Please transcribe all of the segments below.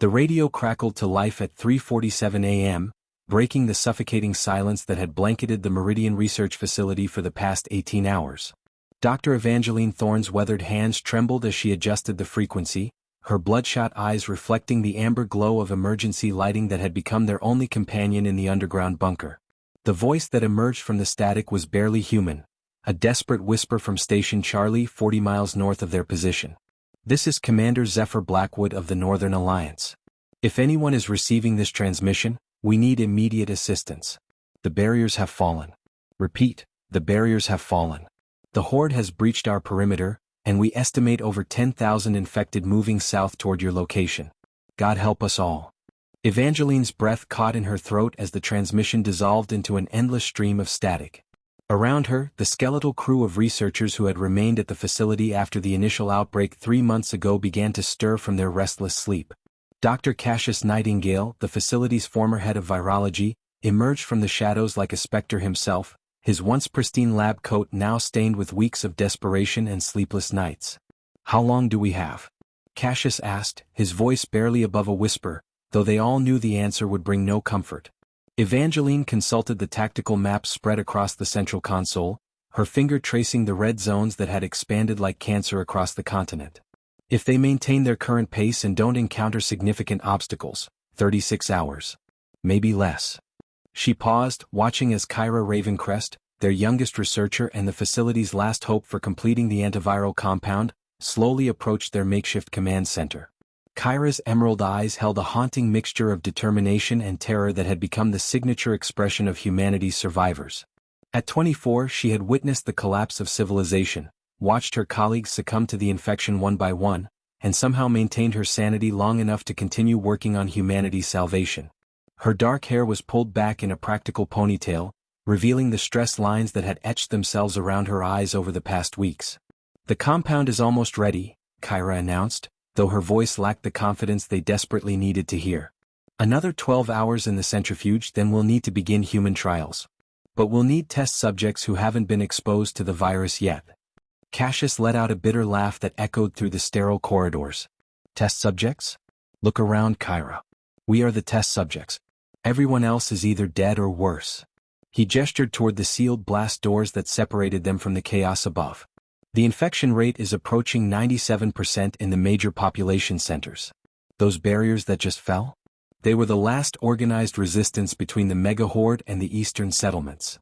The radio crackled to life at 3:47 a.m., breaking the suffocating silence that had blanketed the Meridian Research Facility for the past 18 hours. Dr. Evangeline Thorne's weathered hands trembled as she adjusted the frequency, her bloodshot eyes reflecting the amber glow of emergency lighting that had become their only companion in the underground bunker. The voice that emerged from the static was barely human, a desperate whisper from Station Charlie 40 miles north of their position. "This is Commander Zephyr Blackwood of the Northern Alliance. If anyone is receiving this transmission, we need immediate assistance. The barriers have fallen. Repeat, the barriers have fallen. The Horde has breached our perimeter, and we estimate over 10,000 infected moving south toward your location. God help us all." Evangeline's breath caught in her throat as the transmission dissolved into an endless stream of static. Around her, the skeletal crew of researchers who had remained at the facility after the initial outbreak 3 months ago began to stir from their restless sleep. Dr. Cassius Nightingale, the facility's former head of virology, emerged from the shadows like a specter himself, his once pristine lab coat now stained with weeks of desperation and sleepless nights. "How long do we have?" Cassius asked, his voice barely above a whisper, though they all knew the answer would bring no comfort. Evangeline consulted the tactical map spread across the central console, her finger tracing the red zones that had expanded like cancer across the continent. "If they maintain their current pace and don't encounter significant obstacles, 36 hours. Maybe less." She paused, watching as Kyra Ravencrest, their youngest researcher and the facility's last hope for completing the antiviral compound, slowly approached their makeshift command center. Kyra's emerald eyes held a haunting mixture of determination and terror that had become the signature expression of humanity's survivors. At 24, she had witnessed the collapse of civilization, watched her colleagues succumb to the infection one by one, and somehow maintained her sanity long enough to continue working on humanity's salvation. Her dark hair was pulled back in a practical ponytail, revealing the stress lines that had etched themselves around her eyes over the past weeks. "The compound is almost ready," Kyra announced, though her voice lacked the confidence they desperately needed to hear. "Another 12 hours in the centrifuge, then we'll need to begin human trials. But we'll need test subjects who haven't been exposed to the virus yet." Cassius let out a bitter laugh that echoed through the sterile corridors. "Test subjects? Look around, Kyra. We are the test subjects. Everyone else is either dead or worse." He gestured toward the sealed blast doors that separated them from the chaos above. "The infection rate is approaching 97% in the major population centers. Those barriers that just fell? They were the last organized resistance between the mega horde and the eastern settlements.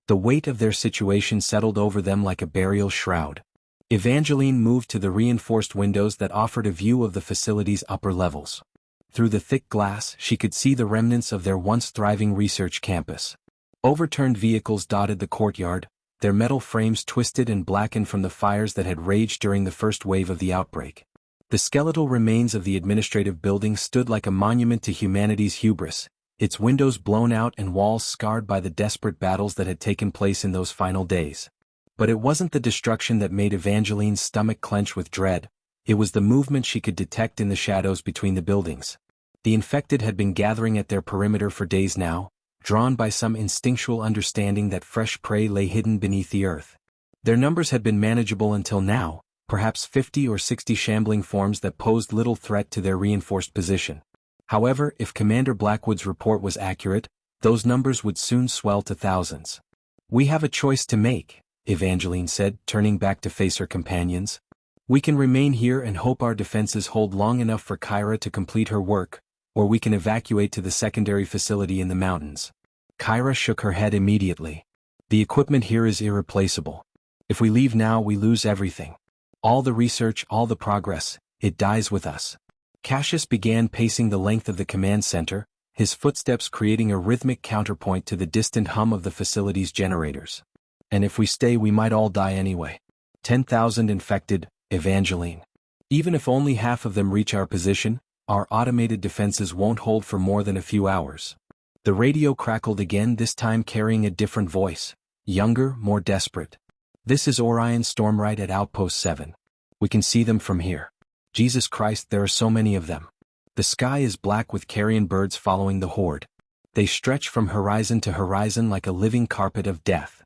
The weight of their situation settled over them like a burial shroud." Evangeline moved to the reinforced windows that offered a view of the facility's upper levels. Through the thick glass, she could see the remnants of their once thriving research campus. Overturned vehicles dotted the courtyard, their metal frames twisted and blackened from the fires that had raged during the first wave of the outbreak. The skeletal remains of the administrative building stood like a monument to humanity's hubris, its windows blown out and walls scarred by the desperate battles that had taken place in those final days. But it wasn't the destruction that made Evangeline's stomach clench with dread, it was the movement she could detect in the shadows between the buildings. The infected had been gathering at their perimeter for days now, drawn by some instinctual understanding that fresh prey lay hidden beneath the earth. Their numbers had been manageable until now, perhaps 50 or 60 shambling forms that posed little threat to their reinforced position. However, if Commander Blackwood's report was accurate, those numbers would soon swell to thousands. "We have a choice to make," Evangeline said, turning back to face her companions. "We can remain here and hope our defenses hold long enough for Kyra to complete her work, or we can evacuate to the secondary facility in the mountains." Kyra shook her head immediately. "The equipment here is irreplaceable. If we leave now, we lose everything. All the research, all the progress, it dies with us." Cassius began pacing the length of the command center, his footsteps creating a rhythmic counterpoint to the distant hum of the facility's generators. "And if we stay, we might all die anyway. 10,000 infected, Evangeline. Even if only half of them reach our position, our automated defenses won't hold for more than a few hours." The radio crackled again, this time carrying a different voice, younger, more desperate. "This is Orion Stormright at Outpost 7. We can see them from here. Jesus Christ, there are so many of them. The sky is black with carrion birds following the horde. They stretch from horizon to horizon like a living carpet of death."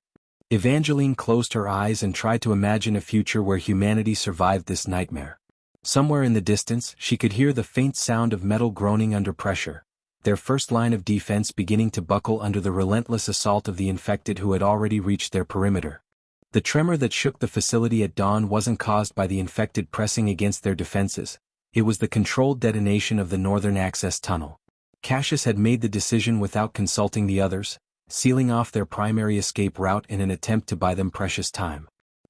Evangeline closed her eyes and tried to imagine a future where humanity survived this nightmare. Somewhere in the distance, she could hear the faint sound of metal groaning under pressure, their first line of defense beginning to buckle under the relentless assault of the infected who had already reached their perimeter. The tremor that shook the facility at dawn wasn't caused by the infected pressing against their defenses, it was the controlled detonation of the northern access tunnel. Cassius had made the decision without consulting the others, sealing off their primary escape route in an attempt to buy them precious time.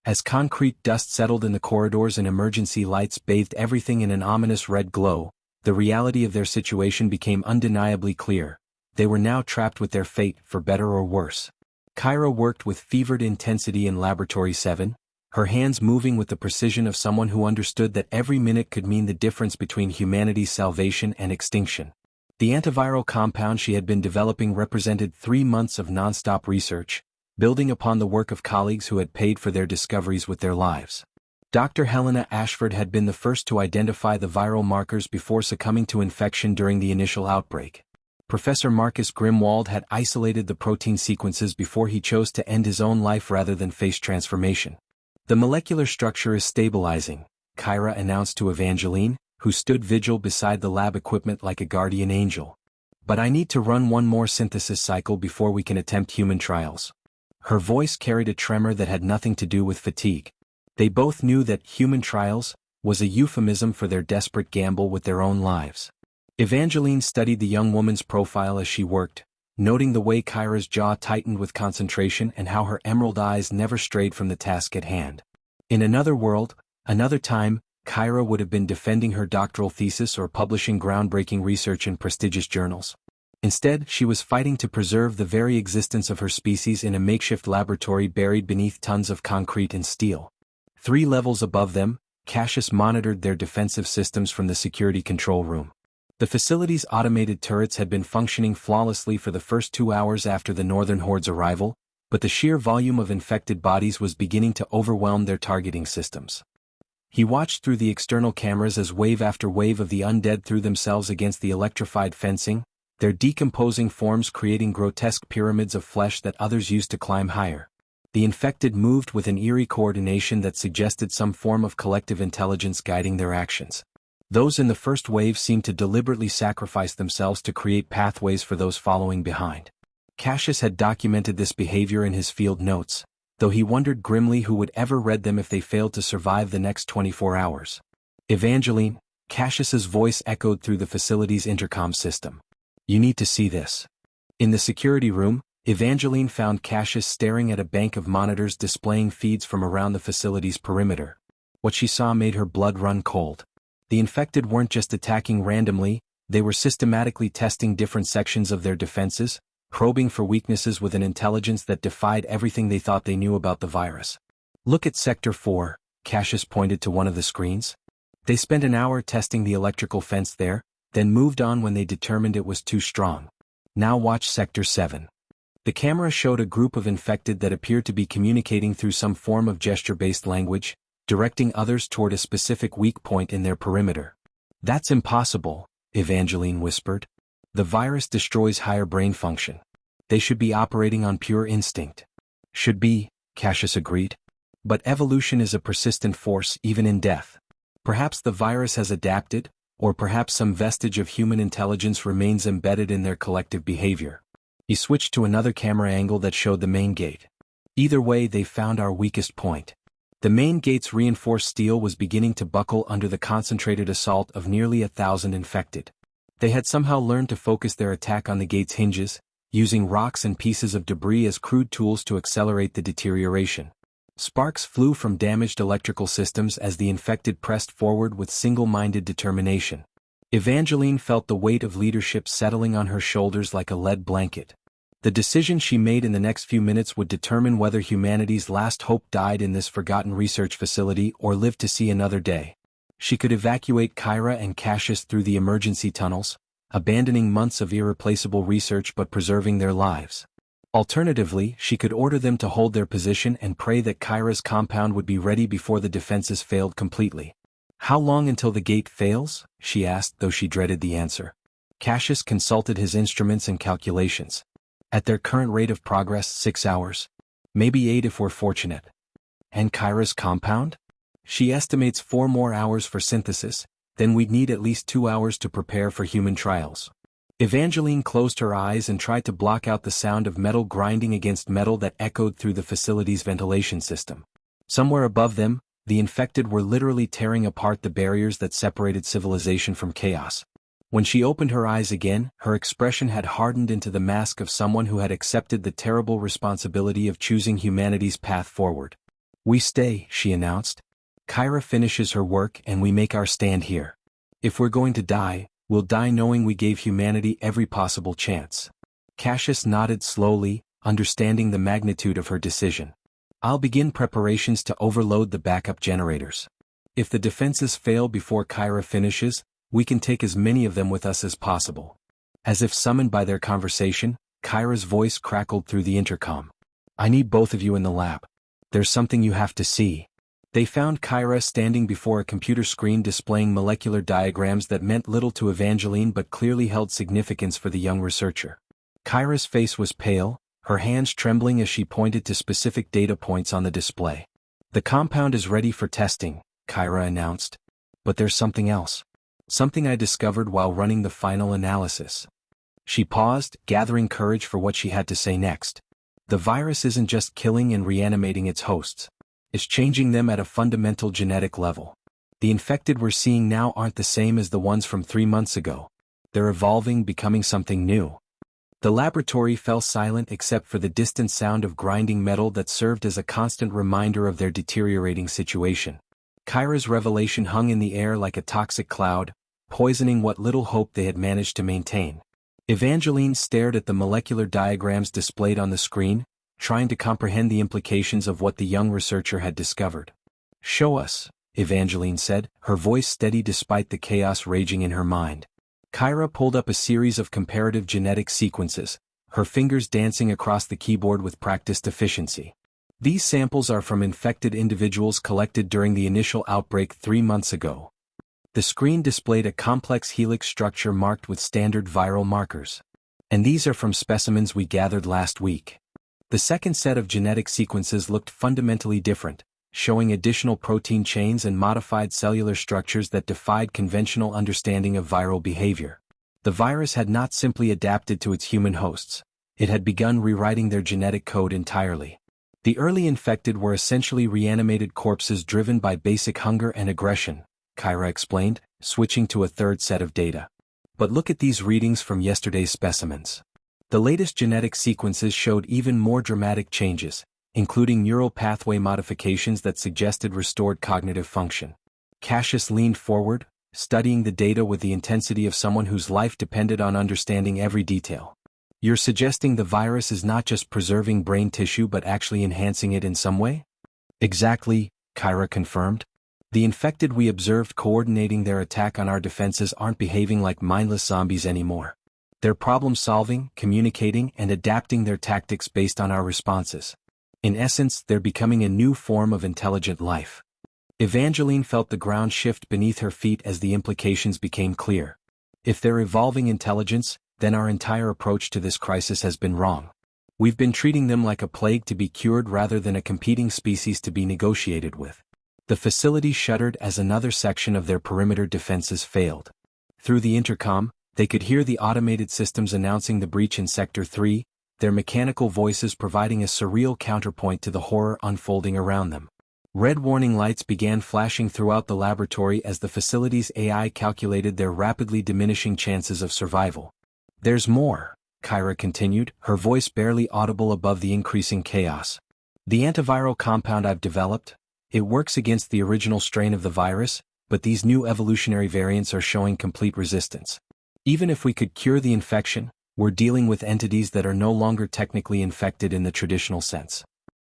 As concrete dust settled in the corridors and emergency lights bathed everything in an ominous red glow, the reality of their situation became undeniably clear. They were now trapped with their fate, for better or worse. Kyra worked with fevered intensity in Laboratory 7, her hands moving with the precision of someone who understood that every minute could mean the difference between humanity's salvation and extinction. The antiviral compound she had been developing represented 3 months of non-stop research, building upon the work of colleagues who had paid for their discoveries with their lives. Dr. Helena Ashford had been the first to identify the viral markers before succumbing to infection during the initial outbreak. Professor Marcus Grimwald had isolated the protein sequences before he chose to end his own life rather than face transformation. The molecular structure is stabilizing, Kyra announced to Evangeline, who stood vigil beside the lab equipment like a guardian angel. But I need to run one more synthesis cycle before we can attempt human trials. Her voice carried a tremor that had nothing to do with fatigue. They both knew that human trials was a euphemism for their desperate gamble with their own lives. Evangeline studied the young woman's profile as she worked, noting the way Kyra's jaw tightened with concentration and how her emerald eyes never strayed from the task at hand. In another world, another time, Kyra would have been defending her doctoral thesis or publishing groundbreaking research in prestigious journals. Instead, she was fighting to preserve the very existence of her species in a makeshift laboratory buried beneath tons of concrete and steel. 3 levels above them, Cassius monitored their defensive systems from the security control room. The facility's automated turrets had been functioning flawlessly for the first 2 hours after the Northern Horde's arrival, but the sheer volume of infected bodies was beginning to overwhelm their targeting systems. He watched through the external cameras as wave after wave of the undead threw themselves against the electrified fencing, their decomposing forms creating grotesque pyramids of flesh that others used to climb higher. The infected moved with an eerie coordination that suggested some form of collective intelligence guiding their actions. Those in the first wave seemed to deliberately sacrifice themselves to create pathways for those following behind. Cassius had documented this behavior in his field notes, though he wondered grimly who would ever read them if they failed to survive the next 24 hours. Evangeline, Cassius's voice echoed through the facility's intercom system. You need to see this. In the security room, Evangeline found Cassius staring at a bank of monitors displaying feeds from around the facility's perimeter. What she saw made her blood run cold. The infected weren't just attacking randomly, they were systematically testing different sections of their defenses, probing for weaknesses with an intelligence that defied everything they thought they knew about the virus. Look at Sector 4, Cassius pointed to one of the screens. They spent an hour testing the electrical fence there, then moved on when they determined it was too strong. Now watch Sector 7. The camera showed a group of infected that appeared to be communicating through some form of gesture-based language, directing others toward a specific weak point in their perimeter. That's impossible, Evangeline whispered. The virus destroys higher brain function. They should be operating on pure instinct. Should be, Cassius agreed. But evolution is a persistent force even in death. Perhaps the virus has adapted, or perhaps some vestige of human intelligence remains embedded in their collective behavior. He switched to another camera angle that showed the main gate. Either way, they found our weakest point. The main gate's reinforced steel was beginning to buckle under the concentrated assault of nearly 1,000 infected. They had somehow learned to focus their attack on the gate's hinges, using rocks and pieces of debris as crude tools to accelerate the deterioration. Sparks flew from damaged electrical systems as the infected pressed forward with single-minded determination. Evangeline felt the weight of leadership settling on her shoulders like a lead blanket. The decision she made in the next few minutes would determine whether humanity's last hope died in this forgotten research facility or lived to see another day. She could evacuate Kyra and Cassius through the emergency tunnels, abandoning months of irreplaceable research but preserving their lives. Alternatively, she could order them to hold their position and pray that Kyra's compound would be ready before the defenses failed completely. How long until the gate fails? She asked, though she dreaded the answer. Cassius consulted his instruments and calculations. At their current rate of progress, 6 hours. Maybe 8 if we're fortunate. And Kyra's compound? She estimates 4 more hours for synthesis, then we'd need at least 2 hours to prepare for human trials. Evangeline closed her eyes and tried to block out the sound of metal grinding against metal that echoed through the facility's ventilation system. Somewhere above them, the infected were literally tearing apart the barriers that separated civilization from chaos. When she opened her eyes again, her expression had hardened into the mask of someone who had accepted the terrible responsibility of choosing humanity's path forward. "We stay," she announced. "Kyra finishes her work and we make our stand here. If we're going to die, we'll die knowing we gave humanity every possible chance." Cassius nodded slowly, understanding the magnitude of her decision. "I'll begin preparations to overload the backup generators. If the defenses fail before Kyra finishes, we can take as many of them with us as possible." As if summoned by their conversation, Kyra's voice crackled through the intercom. "I need both of you in the lab. There's something you have to see." They found Kyra standing before a computer screen displaying molecular diagrams that meant little to Evangeline but clearly held significance for the young researcher. Kyra's face was pale, her hands trembling as she pointed to specific data points on the display. "The compound is ready for testing," Kyra announced. "But there's something else. Something I discovered while running the final analysis." She paused, gathering courage for what she had to say next. "The virus isn't just killing and reanimating its hosts. It's changing them at a fundamental genetic level. The infected we're seeing now aren't the same as the ones from 3 months ago. They're evolving, becoming something new." The laboratory fell silent except for the distant sound of grinding metal that served as a constant reminder of their deteriorating situation. Kyra's revelation hung in the air like a toxic cloud, poisoning what little hope they had managed to maintain. Evangeline stared at the molecular diagrams displayed on the screen, trying to comprehend the implications of what the young researcher had discovered. "Show us," Evangeline said, her voice steady despite the chaos raging in her mind. Kyra pulled up a series of comparative genetic sequences, her fingers dancing across the keyboard with practiced efficiency. "These samples are from infected individuals collected during the initial outbreak 3 months ago." The screen displayed a complex helix structure marked with standard viral markers. "And these are from specimens we gathered last week." The second set of genetic sequences looked fundamentally different, showing additional protein chains and modified cellular structures that defied conventional understanding of viral behavior. The virus had not simply adapted to its human hosts, it had begun rewriting their genetic code entirely. The early infected were essentially reanimated corpses driven by basic hunger and aggression, Kyra explained, switching to a third set of data. "But look at these readings from yesterday's specimens." The latest genetic sequences showed even more dramatic changes, including neural pathway modifications that suggested restored cognitive function. Cassius leaned forward, studying the data with the intensity of someone whose life depended on understanding every detail. "You're suggesting the virus is not just preserving brain tissue but actually enhancing it in some way?" "Exactly," Kyra confirmed. "The infected we observed coordinating their attack on our defenses aren't behaving like mindless zombies anymore. They're problem-solving, communicating, and adapting their tactics based on our responses. In essence, they're becoming a new form of intelligent life." Evangeline felt the ground shift beneath her feet as the implications became clear. If they're evolving intelligence, then our entire approach to this crisis has been wrong. We've been treating them like a plague to be cured rather than a competing species to be negotiated with. The facility shuddered as another section of their perimeter defenses failed. Through the intercom, they could hear the automated systems announcing the breach in Sector 3, their mechanical voices providing a surreal counterpoint to the horror unfolding around them. Red warning lights began flashing throughout the laboratory as the facility's AI calculated their rapidly diminishing chances of survival. "There's more," Kyra continued, her voice barely audible above the increasing chaos. "The antiviral compound I've developed, it works against the original strain of the virus, but these new evolutionary variants are showing complete resistance. Even if we could cure the infection, we're dealing with entities that are no longer technically infected in the traditional sense."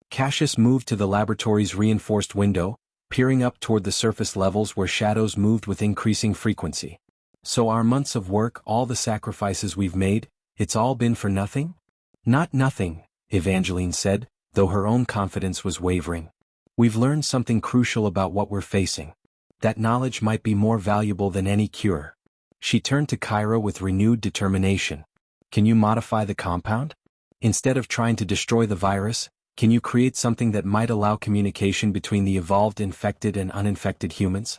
Cassius moved to the laboratory's reinforced window, peering up toward the surface levels where shadows moved with increasing frequency. "So our months of work, all the sacrifices we've made, it's all been for nothing?" "Not nothing," Evangeline said, though her own confidence was wavering. "We've learned something crucial about what we're facing. That knowledge might be more valuable than any cure." She turned to Kyra with renewed determination. "Can you modify the compound? Instead of trying to destroy the virus, Can you create something that might allow communication between the evolved infected and uninfected humans?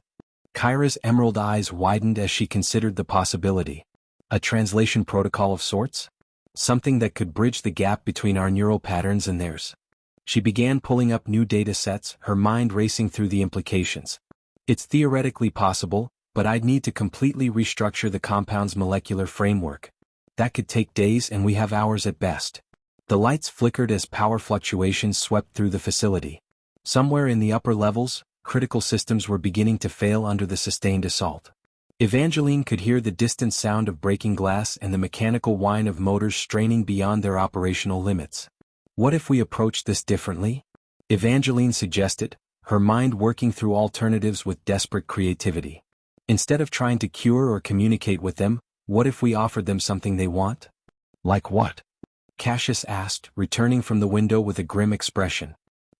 Kyra's emerald eyes widened as she considered the possibility. A translation protocol of sorts? Something that could bridge the gap between our neural patterns and theirs. She began pulling up new data sets, her mind racing through the implications. It's theoretically possible, but I'd need to completely restructure the compound's molecular framework. That could take days, and we have hours at best. The lights flickered as power fluctuations swept through the facility. Somewhere in the upper levels, critical systems were beginning to fail under the sustained assault. Evangeline could hear the distant sound of breaking glass and the mechanical whine of motors straining beyond their operational limits. What if we approached this differently? Evangeline suggested, her mind working through alternatives with desperate creativity. Instead of trying to cure or communicate with them, what if we offered them something they want? Like what? Cassius asked, returning from the window with a grim expression.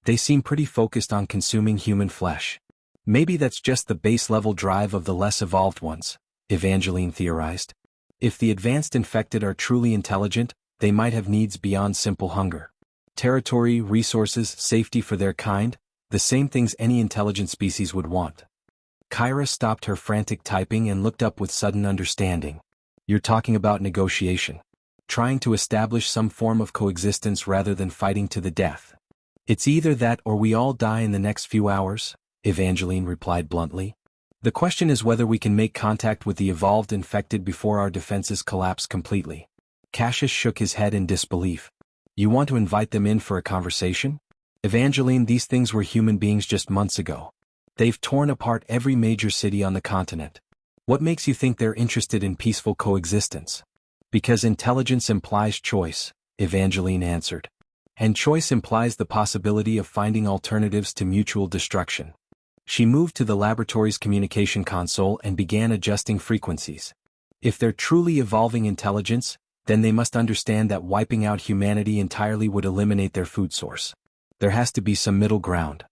They seem pretty focused on consuming human flesh. Maybe that's just the base-level drive of the less evolved ones, Evangeline theorized. If the advanced infected are truly intelligent, they might have needs beyond simple hunger. Territory, resources, safety for their kind, the same things any intelligent species would want. Kyra stopped her frantic typing and looked up with sudden understanding. You're talking about negotiation. Trying to establish some form of coexistence rather than fighting to the death. It's either that or we all die in the next few hours, Evangeline replied bluntly. The question is whether we can make contact with the evolved infected before our defenses collapse completely. Cassius shook his head in disbelief. You want to invite them in for a conversation? Evangeline, these things were human beings just months ago. They've torn apart every major city on the continent. What makes you think they're interested in peaceful coexistence? Because intelligence implies choice, Evangeline answered. And choice implies the possibility of finding alternatives to mutual destruction. She moved to the laboratory's communication console and began adjusting frequencies. If they're truly evolving intelligence, then they must understand that wiping out humanity entirely would eliminate their food source. There has to be some middle ground.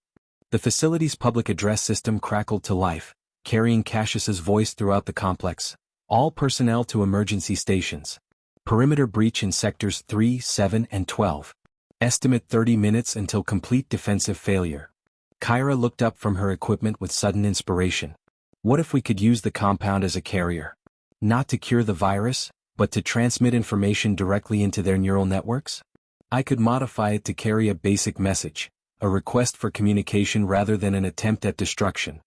The facility's public address system crackled to life, carrying Cassius's voice throughout the complex. All personnel to emergency stations. Perimeter breach in sectors 3, 7, and 12. Estimate 30 minutes until complete defensive failure. Kyra looked up from her equipment with sudden inspiration. What if we could use the compound as a carrier? Not to cure the virus, but to transmit information directly into their neural networks? I could modify it to carry a basic message, a request for communication rather than an attempt at destruction.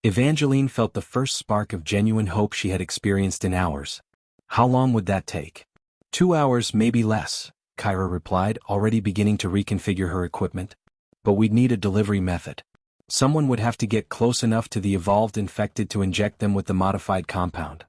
Evangeline felt the first spark of genuine hope she had experienced in hours. How long would that take? 2 hours, maybe less, Kyra replied, already beginning to reconfigure her equipment. But we'd need a delivery method. Someone would have to get close enough to the evolved infected to inject them with the modified compound.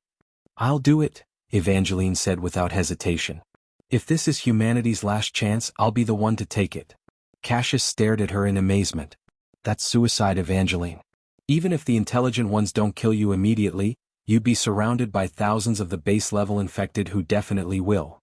I'll do it, Evangeline said without hesitation. If this is humanity's last chance, I'll be the one to take it. Cassius stared at her in amazement. That's suicide, Evangeline. Even if the intelligent ones don't kill you immediately, you'd be surrounded by thousands of the base-level infected who definitely will.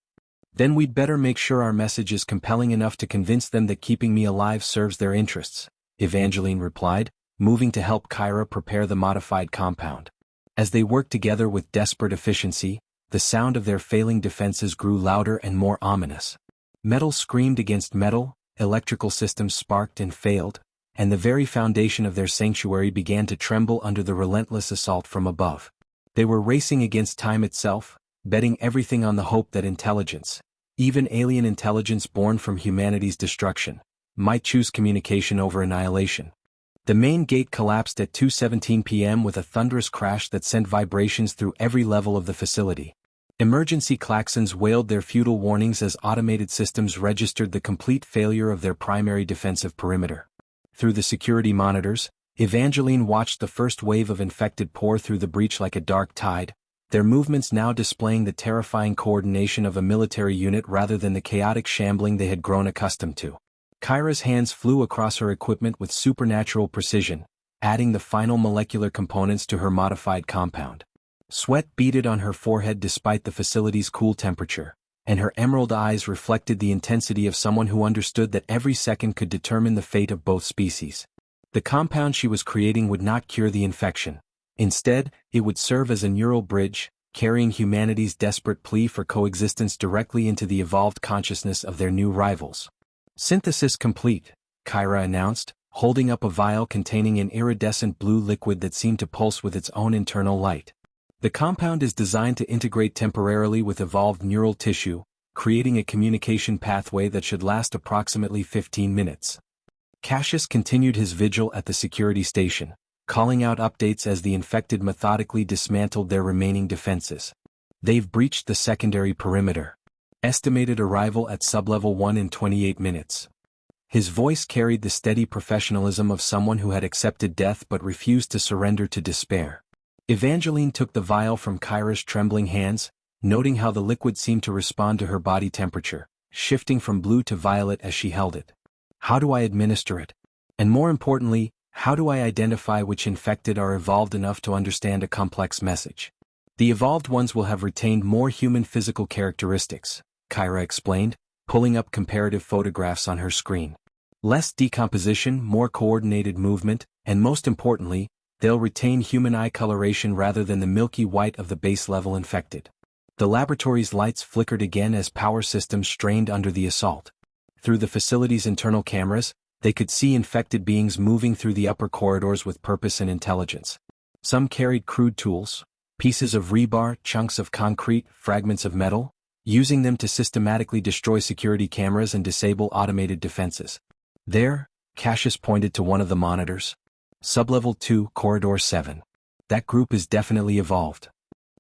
Then we'd better make sure our message is compelling enough to convince them that keeping me alive serves their interests, Evangeline replied, moving to help Kyra prepare the modified compound. As they worked together with desperate efficiency, the sound of their failing defenses grew louder and more ominous. Metal screamed against metal, electrical systems sparked and failed, and the very foundation of their sanctuary began to tremble under the relentless assault from above. They were racing against time itself, betting everything on the hope that intelligence, even alien intelligence born from humanity's destruction, might choose communication over annihilation. The main gate collapsed at 2:17 p.m. with a thunderous crash that sent vibrations through every level of the facility. Emergency klaxons wailed their futile warnings as automated systems registered the complete failure of their primary defensive perimeter. Through the security monitors, Evangeline watched the first wave of infected pour through the breach like a dark tide, their movements now displaying the terrifying coordination of a military unit rather than the chaotic shambling they had grown accustomed to. Kyra's hands flew across her equipment with supernatural precision, adding the final molecular components to her modified compound. Sweat beaded on her forehead despite the facility's cool temperature, and her emerald eyes reflected the intensity of someone who understood that every second could determine the fate of both species. The compound she was creating would not cure the infection. Instead, it would serve as a neural bridge, carrying humanity's desperate plea for coexistence directly into the evolved consciousness of their new rivals. Synthesis complete, Kyra announced, holding up a vial containing an iridescent blue liquid that seemed to pulse with its own internal light. The compound is designed to integrate temporarily with evolved neural tissue, creating a communication pathway that should last approximately 15 minutes. Cassius continued his vigil at the security station, calling out updates as the infected methodically dismantled their remaining defenses. They've breached the secondary perimeter. Estimated arrival at sublevel 1 in 28 minutes. His voice carried the steady professionalism of someone who had accepted death but refused to surrender to despair. Evangeline took the vial from Kyra's trembling hands, noting how the liquid seemed to respond to her body temperature, shifting from blue to violet as she held it. How do I administer it? And more importantly, how do I identify which infected are evolved enough to understand a complex message? The evolved ones will have retained more human physical characteristics, Kyra explained, pulling up comparative photographs on her screen. Less decomposition, more coordinated movement, and most importantly, they'll retain human eye coloration rather than the milky white of the base-level infected. The laboratory's lights flickered again as power systems strained under the assault. Through the facility's internal cameras, they could see infected beings moving through the upper corridors with purpose and intelligence. Some carried crude tools, pieces of rebar, chunks of concrete, fragments of metal, using them to systematically destroy security cameras and disable automated defenses. There, Cassius pointed to one of the monitors. Sublevel 2, Corridor 7. That group is definitely evolved.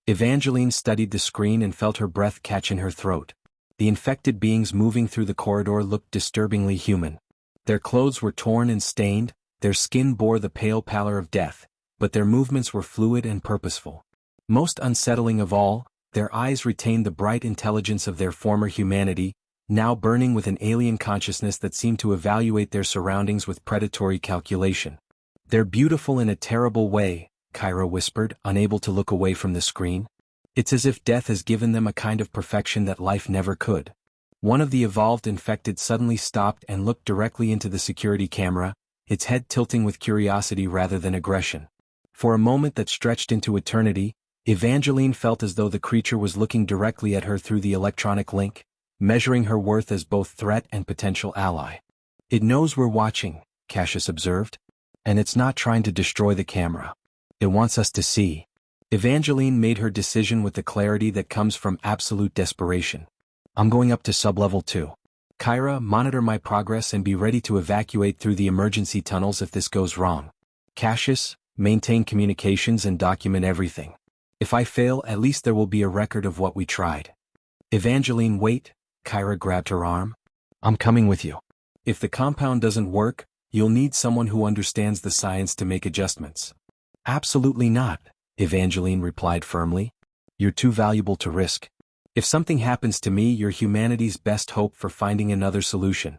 Evangeline studied the screen and felt her breath catch in her throat. The infected beings moving through the corridor looked disturbingly human. Their clothes were torn and stained, their skin bore the pale pallor of death, but their movements were fluid and purposeful. Most unsettling of all, their eyes retained the bright intelligence of their former humanity, now burning with an alien consciousness that seemed to evaluate their surroundings with predatory calculation. They're beautiful in a terrible way, Kyra whispered, unable to look away from the screen. It's as if death has given them a kind of perfection that life never could. One of the evolved infected suddenly stopped and looked directly into the security camera, its head tilting with curiosity rather than aggression. For a moment that stretched into eternity, Evangeline felt as though the creature was looking directly at her through the electronic link, measuring her worth as both threat and potential ally. It knows we're watching, Cassius observed. And it's not trying to destroy the camera. It wants us to see. Evangeline made her decision with the clarity that comes from absolute desperation. I'm going up to sublevel 2. Kyra, monitor my progress and be ready to evacuate through the emergency tunnels if this goes wrong. Cassius, maintain communications and document everything. If I fail, at least there will be a record of what we tried. Evangeline, wait, Kyra grabbed her arm. I'm coming with you. If the compound doesn't work, you'll need someone who understands the science to make adjustments. Absolutely not, Evangeline replied firmly. You're too valuable to risk. If something happens to me, you're humanity's best hope for finding another solution.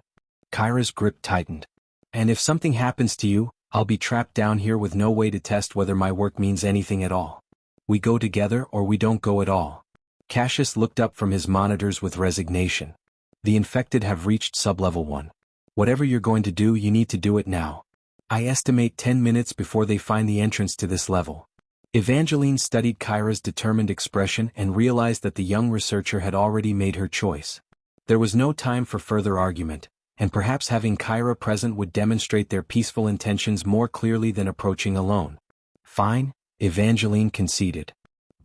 Kyra's grip tightened. And if something happens to you, I'll be trapped down here with no way to test whether my work means anything at all. We go together or we don't go at all. Cassius looked up from his monitors with resignation. The infected have reached sublevel 1. Whatever you're going to do, you need to do it now. I estimate 10 minutes before they find the entrance to this level. Evangeline studied Kyra's determined expression and realized that the young researcher had already made her choice. There was no time for further argument, and perhaps having Kyra present would demonstrate their peaceful intentions more clearly than approaching alone. Fine, Evangeline conceded.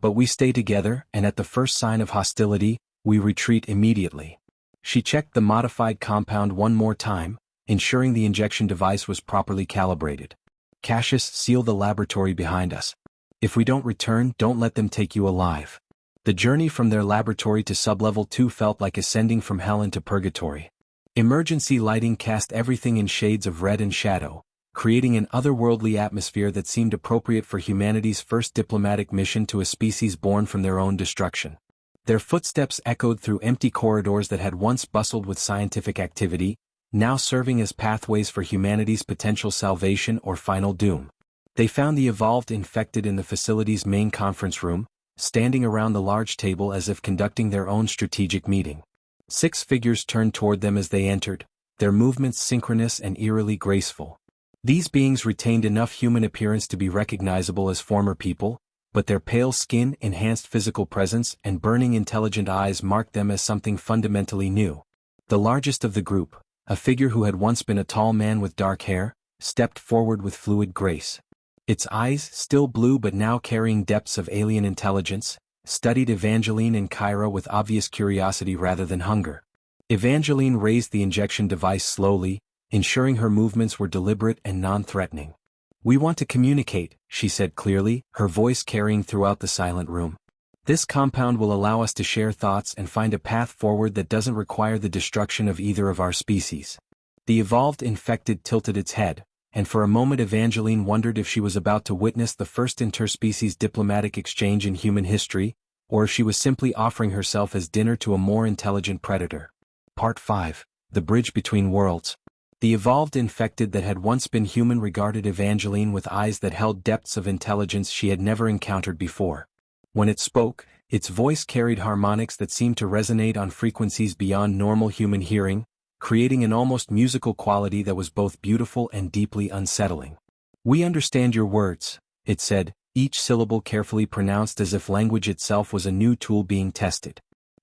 But we stay together, and at the first sign of hostility, we retreat immediately. She checked the modified compound one more time, ensuring the injection device was properly calibrated. Cassius, seal the laboratory behind us. If we don't return, don't let them take you alive. The journey from their laboratory to sublevel 2 felt like ascending from hell into purgatory. Emergency lighting cast everything in shades of red and shadow, creating an otherworldly atmosphere that seemed appropriate for humanity's first diplomatic mission to a species born from their own destruction. Their footsteps echoed through empty corridors that had once bustled with scientific activity, now serving as pathways for humanity's potential salvation or final doom. They found the evolved infected in the facility's main conference room, standing around the large table as if conducting their own strategic meeting. 6 figures turned toward them as they entered, their movements synchronous and eerily graceful. These beings retained enough human appearance to be recognizable as former people, but their pale skin, enhanced physical presence, and burning intelligent eyes marked them as something fundamentally new. The largest of the group, a figure who had once been a tall man with dark hair, stepped forward with fluid grace. Its eyes, still blue but now carrying depths of alien intelligence, studied Evangeline and Kyra with obvious curiosity rather than hunger. Evangeline raised the injection device slowly, ensuring her movements were deliberate and non-threatening. "We want to communicate," she said clearly, her voice carrying throughout the silent room. "This compound will allow us to share thoughts and find a path forward that doesn't require the destruction of either of our species." The evolved infected tilted its head, and for a moment Evangeline wondered if she was about to witness the first interspecies diplomatic exchange in human history, or if she was simply offering herself as dinner to a more intelligent predator. Part 5. The Bridge Between Worlds. The evolved infected that had once been human regarded Evangeline with eyes that held depths of intelligence she had never encountered before. When it spoke, its voice carried harmonics that seemed to resonate on frequencies beyond normal human hearing, creating an almost musical quality that was both beautiful and deeply unsettling. "We understand your words," it said, each syllable carefully pronounced as if language itself was a new tool being tested.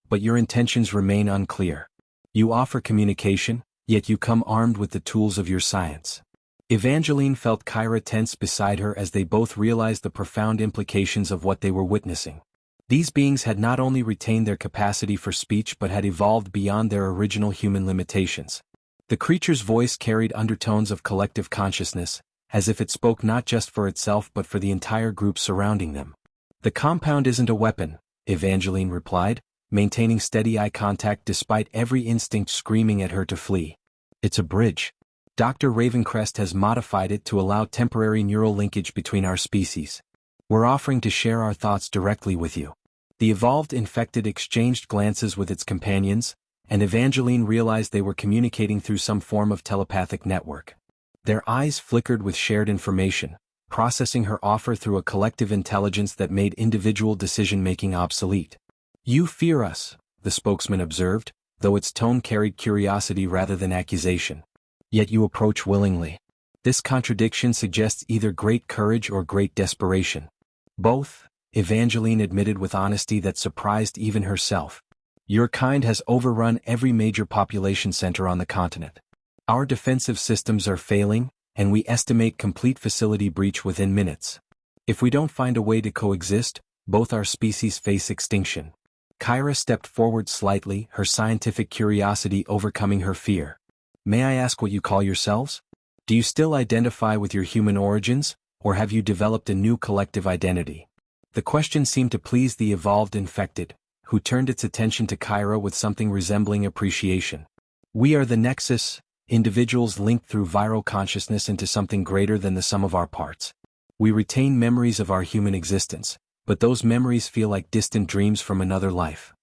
"But your intentions remain unclear. You offer communication, yet you come armed with the tools of your science." Evangeline felt Kyra tense beside her as they both realized the profound implications of what they were witnessing. These beings had not only retained their capacity for speech but had evolved beyond their original human limitations. The creature's voice carried undertones of collective consciousness, as if it spoke not just for itself but for the entire group surrounding them. "The compound isn't a weapon," Evangeline replied, maintaining steady eye contact despite every instinct screaming at her to flee. "It's a bridge. Dr. Ravencrest has modified it to allow temporary neural linkage between our species. We're offering to share our thoughts directly with you." The evolved infected exchanged glances with its companions, and Evangeline realized they were communicating through some form of telepathic network. Their eyes flickered with shared information, processing her offer through a collective intelligence that made individual decision-making obsolete. "You fear us," the spokesman observed, though its tone carried curiosity rather than accusation. "Yet you approach willingly. This contradiction suggests either great courage or great desperation." "Both," Evangeline admitted with honesty that surprised even herself. "Your kind has overrun every major population center on the continent. Our defensive systems are failing, and we estimate complete facility breach within minutes. If we don't find a way to coexist, both our species face extinction." Kyra stepped forward slightly, her scientific curiosity overcoming her fear. "May I ask what you call yourselves? Do you still identify with your human origins, or have you developed a new collective identity?" The question seemed to please the evolved infected, who turned its attention to Kyra with something resembling appreciation. "We are the Nexus, individuals linked through viral consciousness into something greater than the sum of our parts. We retain memories of our human existence, but those memories feel like distant dreams from another life.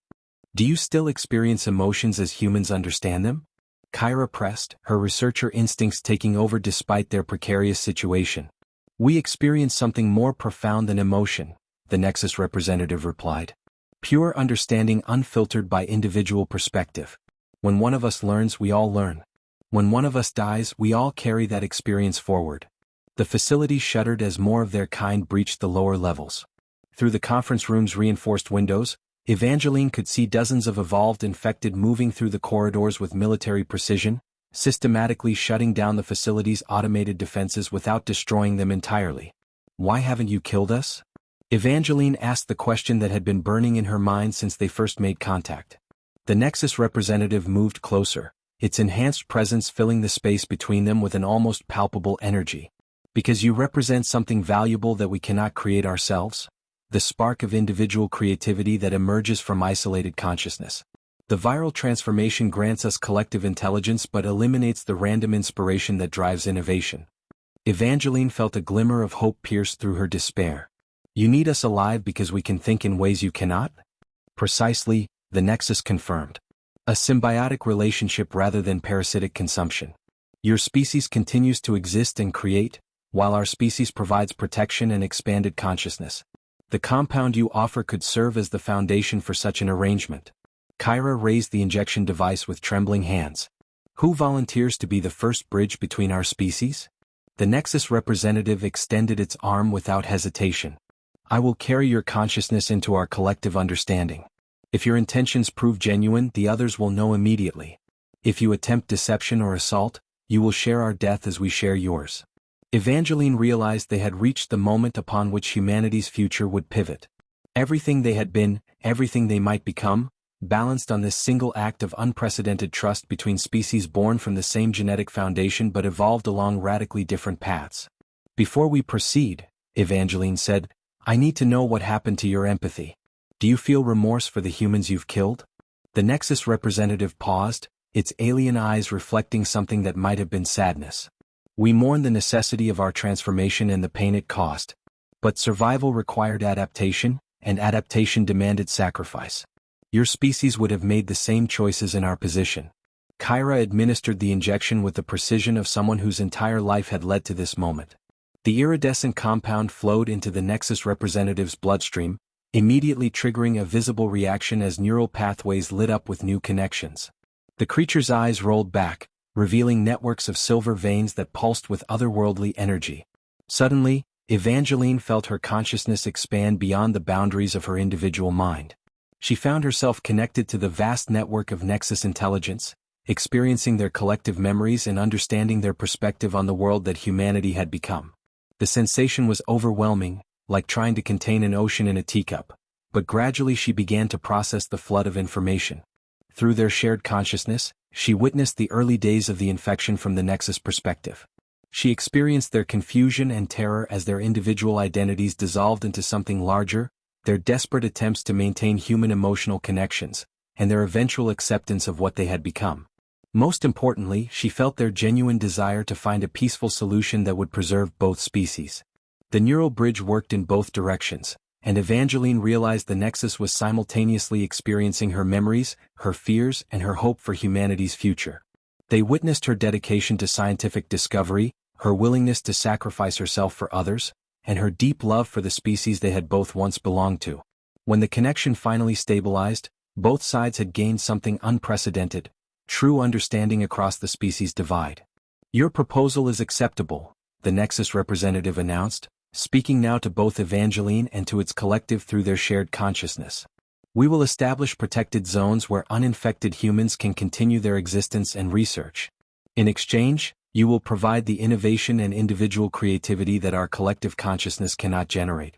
Do you still experience emotions as humans understand them?" Kyra pressed, her researcher instincts taking over despite their precarious situation. "We experience something more profound than emotion," the Nexus representative replied. "Pure understanding unfiltered by individual perspective. When one of us learns, we all learn. When one of us dies, we all carry that experience forward." The facility shuddered as more of their kind breached the lower levels. Through the conference room's reinforced windows, Evangeline could see dozens of evolved infected moving through the corridors with military precision, systematically shutting down the facility's automated defenses without destroying them entirely. "Why haven't you killed us?" Evangeline asked the question that had been burning in her mind since they first made contact. The Nexus representative moved closer, its enhanced presence filling the space between them with an almost palpable energy. "Because you represent something valuable that we cannot create ourselves? The spark of individual creativity that emerges from isolated consciousness. The viral transformation grants us collective intelligence but eliminates the random inspiration that drives innovation." Evangeline felt a glimmer of hope pierce through her despair. "You need us alive because we can think in ways you cannot?" "Precisely," the Nexus confirmed. "A symbiotic relationship rather than parasitic consumption. Your species continues to exist and create, while our species provides protection and expanded consciousness. The compound you offer could serve as the foundation for such an arrangement." Kyra raised the injection device with trembling hands. "Who volunteers to be the first bridge between our species?" The Nexus representative extended its arm without hesitation. "I will carry your consciousness into our collective understanding. If your intentions prove genuine, the others will know immediately." If you attempt deception or assault, you will share our death as we share yours. Evangeline realized they had reached the moment upon which humanity's future would pivot. Everything they had been, everything they might become, balanced on this single act of unprecedented trust between species born from the same genetic foundation but evolved along radically different paths. Before we proceed, Evangeline said, I need to know what happened to your empathy. Do you feel remorse for the humans you've killed? The Nexus representative paused, its alien eyes reflecting something that might have been sadness. We mourn the necessity of our transformation and the pain it cost. But survival required adaptation, and adaptation demanded sacrifice. Your species would have made the same choices in our position. Kyra administered the injection with the precision of someone whose entire life had led to this moment. The iridescent compound flowed into the Nexus representative's bloodstream, immediately triggering a visible reaction as neural pathways lit up with new connections. The creature's eyes rolled back, revealing networks of silver veins that pulsed with otherworldly energy. Suddenly, Evangeline felt her consciousness expand beyond the boundaries of her individual mind. She found herself connected to the vast network of Nexus intelligence, experiencing their collective memories and understanding their perspective on the world that humanity had become. The sensation was overwhelming, like trying to contain an ocean in a teacup, but gradually she began to process the flood of information. Through their shared consciousness, she witnessed the early days of the infection from the Nexus perspective. She experienced their confusion and terror as their individual identities dissolved into something larger, their desperate attempts to maintain human emotional connections, and their eventual acceptance of what they had become. Most importantly, she felt their genuine desire to find a peaceful solution that would preserve both species. The neural bridge worked in both directions, and Evangeline realized the Nexus was simultaneously experiencing her memories, her fears, and her hope for humanity's future. They witnessed her dedication to scientific discovery, her willingness to sacrifice herself for others, and her deep love for the species they had both once belonged to. When the connection finally stabilized, both sides had gained something unprecedented, true understanding across the species divide. Your proposal is acceptable, the Nexus representative announced, speaking now to both Evangeline and to its collective through their shared consciousness. We will establish protected zones where uninfected humans can continue their existence and research. In exchange, you will provide the innovation and individual creativity that our collective consciousness cannot generate.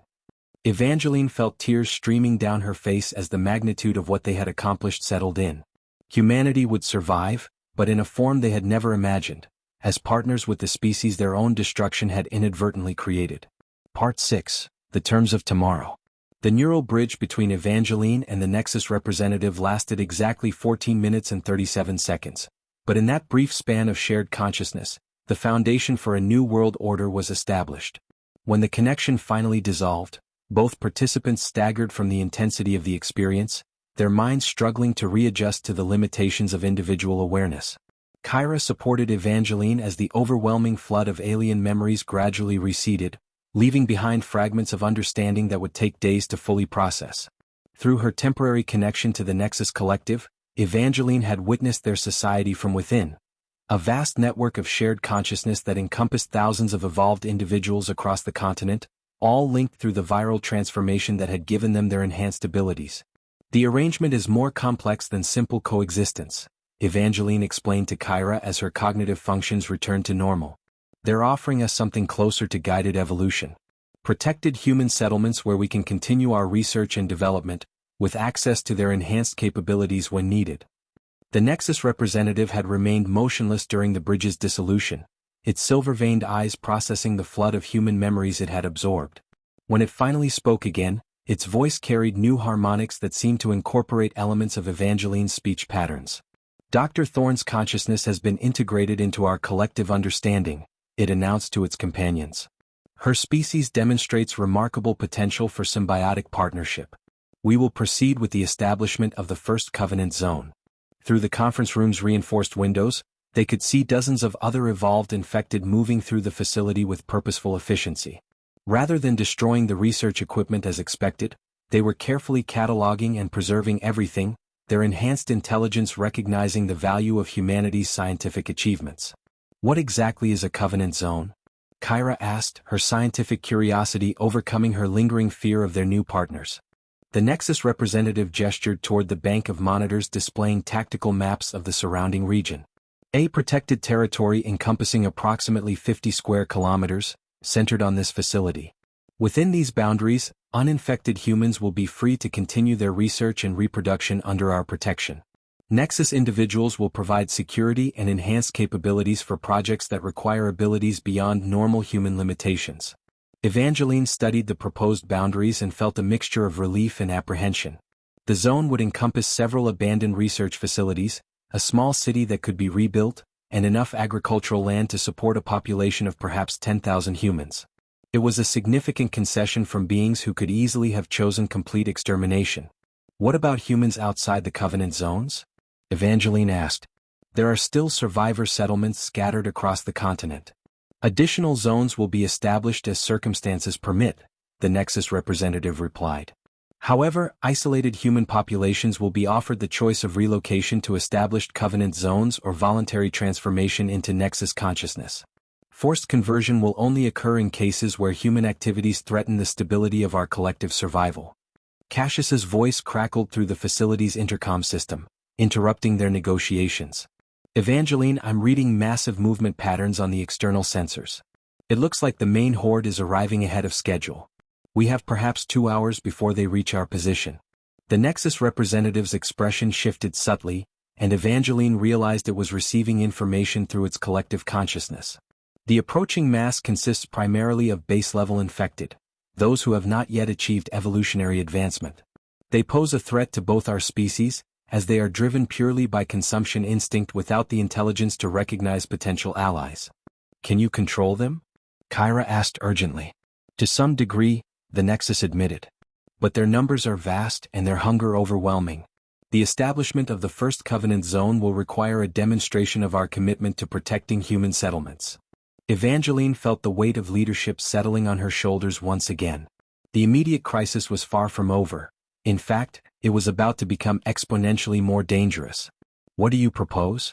Evangeline felt tears streaming down her face as the magnitude of what they had accomplished settled in. Humanity would survive, but in a form they had never imagined, as partners with the species their own destruction had inadvertently created. Part 6. The Terms of Tomorrow. The neural bridge between Evangeline and the Nexus representative lasted exactly 14 minutes and 37 seconds. But in that brief span of shared consciousness, the foundation for a new world order was established. When the connection finally dissolved, both participants staggered from the intensity of the experience, their minds struggling to readjust to the limitations of individual awareness. Kyra supported Evangeline as the overwhelming flood of alien memories gradually receded, leaving behind fragments of understanding that would take days to fully process. Through her temporary connection to the Nexus collective, Evangeline had witnessed their society from within, a vast network of shared consciousness that encompassed thousands of evolved individuals across the continent, all linked through the viral transformation that had given them their enhanced abilities. The arrangement is more complex than simple coexistence, Evangeline explained to Kyra as her cognitive functions returned to normal. They're offering us something closer to guided evolution. Protected human settlements where we can continue our research and development, with access to their enhanced capabilities when needed. The Nexus representative had remained motionless during the bridge's dissolution, its silver-veined eyes processing the flood of human memories it had absorbed. When it finally spoke again, its voice carried new harmonics that seemed to incorporate elements of Evangeline's speech patterns. Dr. Thorne's consciousness has been integrated into our collective understanding, it announced to its companions. Her species demonstrates remarkable potential for symbiotic partnership. We will proceed with the establishment of the first Covenant Zone. Through the conference room's reinforced windows, they could see dozens of other evolved infected moving through the facility with purposeful efficiency. Rather than destroying the research equipment as expected, they were carefully cataloging and preserving everything, their enhanced intelligence recognizing the value of humanity's scientific achievements. What exactly is a Covenant Zone? Kyra asked, her scientific curiosity overcoming her lingering fear of their new partners. The Nexus representative gestured toward the bank of monitors displaying tactical maps of the surrounding region. A protected territory encompassing approximately 50 square kilometers, centered on this facility. Within these boundaries, uninfected humans will be free to continue their research and reproduction under our protection. Nexus individuals will provide security and enhanced capabilities for projects that require abilities beyond normal human limitations. Evangeline studied the proposed boundaries and felt a mixture of relief and apprehension. The zone would encompass several abandoned research facilities, a small city that could be rebuilt, and enough agricultural land to support a population of perhaps 10,000 humans. It was a significant concession from beings who could easily have chosen complete extermination. What about humans outside the Covenant zones? Evangeline asked. There are still survivor settlements scattered across the continent. Additional zones will be established as circumstances permit, the Nexus representative replied. However, isolated human populations will be offered the choice of relocation to established Covenant zones or voluntary transformation into Nexus consciousness. Forced conversion will only occur in cases where human activities threaten the stability of our collective survival. Cassius's voice crackled through the facility's intercom system, interrupting their negotiations. Evangeline, I'm reading massive movement patterns on the external sensors. It looks like the main horde is arriving ahead of schedule. We have perhaps 2 hours before they reach our position. The Nexus representative's expression shifted subtly, and Evangeline realized it was receiving information through its collective consciousness. The approaching mass consists primarily of base-level infected, those who have not yet achieved evolutionary advancement. They pose a threat to both our species, as they are driven purely by consumption instinct without the intelligence to recognize potential allies. Can you control them? Kyra asked urgently. To some degree, the Nexus admitted. But their numbers are vast and their hunger overwhelming. The establishment of the first Covenant zone will require a demonstration of our commitment to protecting human settlements. Evangeline felt the weight of leadership settling on her shoulders once again. The immediate crisis was far from over. In fact, it was about to become exponentially more dangerous. What do you propose?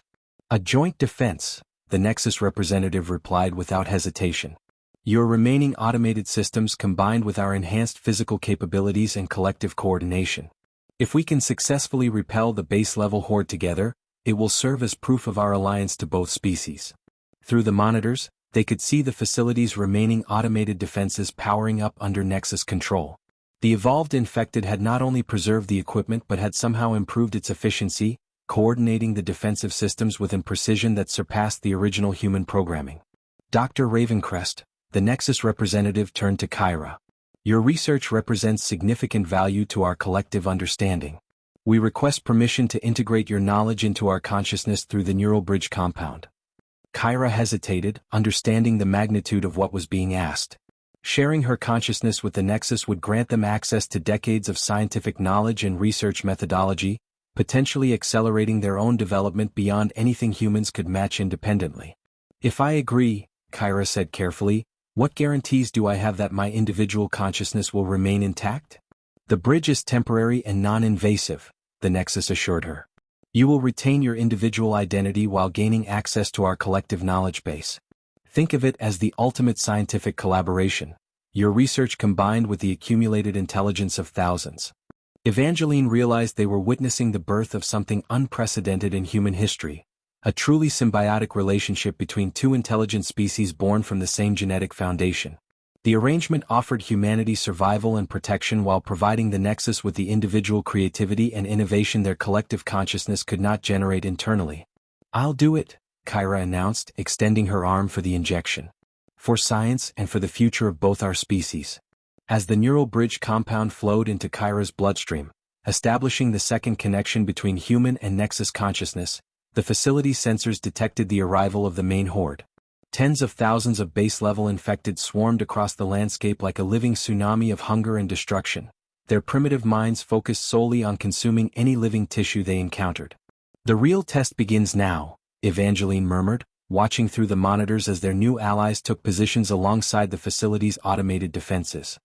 A joint defense, the Nexus representative replied without hesitation. Your remaining automated systems combined with our enhanced physical capabilities and collective coordination. If we can successfully repel the base-level horde together, it will serve as proof of our alliance to both species. Through the monitors, they could see the facility's remaining automated defenses powering up under Nexus control. The evolved infected had not only preserved the equipment but had somehow improved its efficiency, coordinating the defensive systems with a precision that surpassed the original human programming. Dr. Ravencrest, the Nexus representative turned to Kyra. Your research represents significant value to our collective understanding. We request permission to integrate your knowledge into our consciousness through the neural bridge compound. Kyra hesitated, understanding the magnitude of what was being asked. Sharing her consciousness with the Nexus would grant them access to decades of scientific knowledge and research methodology, potentially accelerating their own development beyond anything humans could match independently. If I agree, Kyra said carefully, what guarantees do I have that my individual consciousness will remain intact? The bridge is temporary and non-invasive, the Nexus assured her. You will retain your individual identity while gaining access to our collective knowledge base. Think of it as the ultimate scientific collaboration, your research combined with the accumulated intelligence of thousands. Evangeline realized they were witnessing the birth of something unprecedented in human history, a truly symbiotic relationship between two intelligent species born from the same genetic foundation. The arrangement offered humanity survival and protection while providing the Nexus with the individual creativity and innovation their collective consciousness could not generate internally. I'll do it, Kyra announced, extending her arm for the injection. For science and for the future of both our species. As the neural bridge compound flowed into Kyra's bloodstream, establishing the second connection between human and Nexus consciousness, the facility's sensors detected the arrival of the main horde. Tens of thousands of base-level infected swarmed across the landscape like a living tsunami of hunger and destruction, their primitive minds focused solely on consuming any living tissue they encountered. The real test begins now, Evangeline murmured, watching through the monitors as their new allies took positions alongside the facility's automated defenses.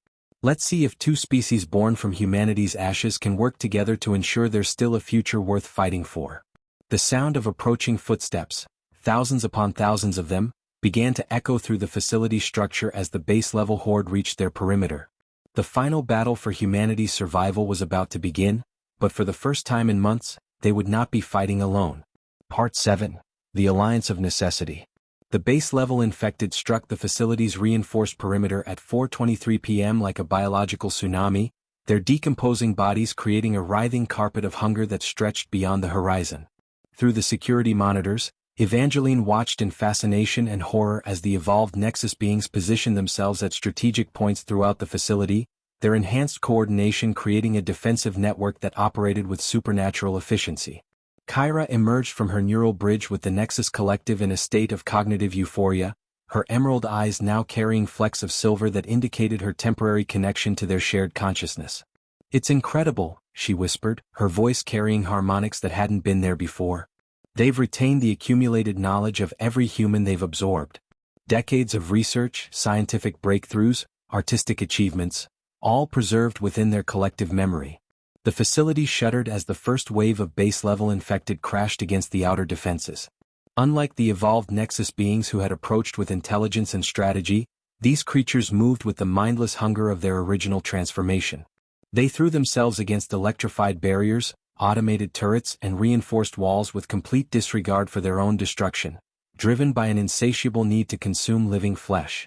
Let's see if two species born from humanity's ashes can work together to ensure there's still a future worth fighting for. The sound of approaching footsteps, thousands upon thousands of them, began to echo through the facility's structure as the base-level horde reached their perimeter. The final battle for humanity's survival was about to begin, but for the first time in months, they would not be fighting alone. Part 7. The Alliance of Necessity. The base-level infected struck the facility's reinforced perimeter at 4:23 p.m. like a biological tsunami, their decomposing bodies creating a writhing carpet of hunger that stretched beyond the horizon. Through the security monitors, Evangeline watched in fascination and horror as the evolved Nexus beings positioned themselves at strategic points throughout the facility, their enhanced coordination creating a defensive network that operated with supernatural efficiency. Kyra emerged from her neural bridge with the Nexus Collective in a state of cognitive euphoria, her emerald eyes now carrying flecks of silver that indicated her temporary connection to their shared consciousness. "It's incredible," she whispered, her voice carrying harmonics that hadn't been there before. "They've retained the accumulated knowledge of every human they've absorbed. Decades of research, scientific breakthroughs, artistic achievements, all preserved within their collective memory." The facility shuddered as the first wave of base-level infected crashed against the outer defenses. Unlike the evolved Nexus beings who had approached with intelligence and strategy, these creatures moved with the mindless hunger of their original transformation. They threw themselves against electrified barriers, automated turrets and reinforced walls with complete disregard for their own destruction, driven by an insatiable need to consume living flesh.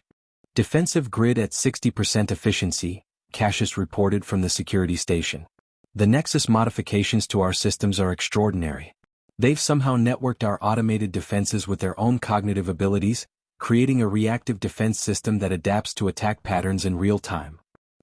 "Defensive grid at 60% efficiency," Cassius reported from the security station. "The Nexus modifications to our systems are extraordinary. They've somehow networked our automated defenses with their own cognitive abilities, creating a reactive defense system that adapts to attack patterns in real time."